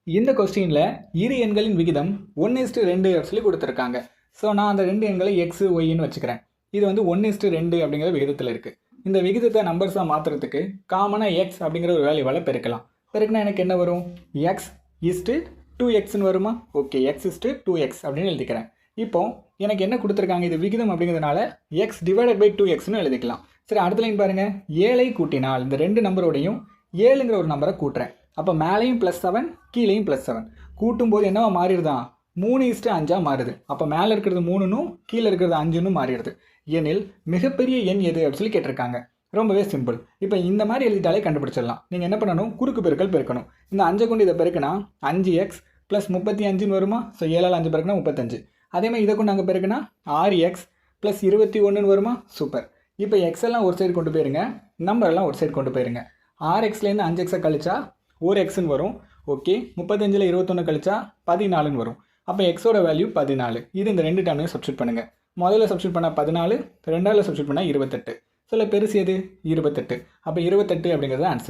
இந்த கொஸ்டினில் இரு எண்களின் விகிதம் 1:2 சொல்லி கொடுத்துருக்காங்க. ஸோ நான் அந்த ரெண்டு எண்களை எக்ஸ் ஒய்ன்னு வச்சுக்கிறேன். இது வந்து 1:2 அப்படிங்கிற விகிதத்தில் இருக்குது. இந்த விகிதத்தை நம்பர்ஸாக மாற்றுறதுக்கு காமனாக எக்ஸ் அப்படிங்கிற ஒரு வேல்யூவால் பெருக்கலாம். பெருக்கினா எனக்கு என்ன வரும்? எக்ஸ் இஸ்டு 2xன்னு வருமா? ஓகே, எக்ஸ் இஸ்டு 2x அப்படின்னு எழுதிக்கிறேன். இப்போ எனக்கு என்ன கொடுத்துருக்காங்க? இது விகிதம் அப்படிங்கிறதுனால எக்ஸ் டிவைடட் பை 2xன்னு எழுதிக்கலாம். சரி, அடுத்த லைன் பாருங்கள். 7ஐ கூட்டினால் இந்த ரெண்டு நம்பரோடையும் 7ங்கிற ஒரு நம்பரை கூட்டுறேன். அப்போ மேலேயும் +7 கீழேயும் +7 கூட்டும்போது என்னவா மாறிடுதான்? 3:5 மாறுது. அப்போ மேலே இருக்கிறது 3னும் கீழே இருக்கிறது 5ன்னு மாறிடுது. எனில் மிகப்பெரிய எண் எது அப்படின்னு சொல்லி கேட்டிருக்காங்க. ரொம்பவே சிம்பிள். இப்போ இந்த மாதிரி எழுதிட்டாலே கண்டுபிடிச்சிடலாம். நீங்கள் என்ன பண்ணணும்? குறுக்கு பெருக்கல் பெருக்கணும். இந்த 5 கொண்டு இதை பெருக்கினா 5x + 35ன்னு வருமா? ஸோ 7ஆல் 5 பெருக்கினா 35. அதே மாதிரி இதை கொண்டு அங்கே பெருக்கினா 6x + 21ன்னு வருமா? சூப்பர். இப்போ எக்ஸ் எல்லாம் ஒரு சைடு கொண்டு போயிருங்க, நம்பர் எல்லாம் ஒரு சைடு கொண்டு போயிருங்க. 6xலேருந்து 5xை கழிச்சா 1xன்னு வரும். ஓகே, 35ல் 21 கழிச்சா 14ன்னு வரும். அப்போ எக்ஸோட வேல்யூ 14. இது இந்த ரெண்டு டேர்மையும் சப்ஸ்டியூட் பண்ணுங்கள். முதல்ல சப்ஸ்டியூட் பண்ணால் 14, ரெண்டாவது சப்ஸ்டியூட் பண்ணால் 28. சொல்ல பெருசு எது? 28. அப்போ 28 அப்படிங்கிறது ஆன்சர்.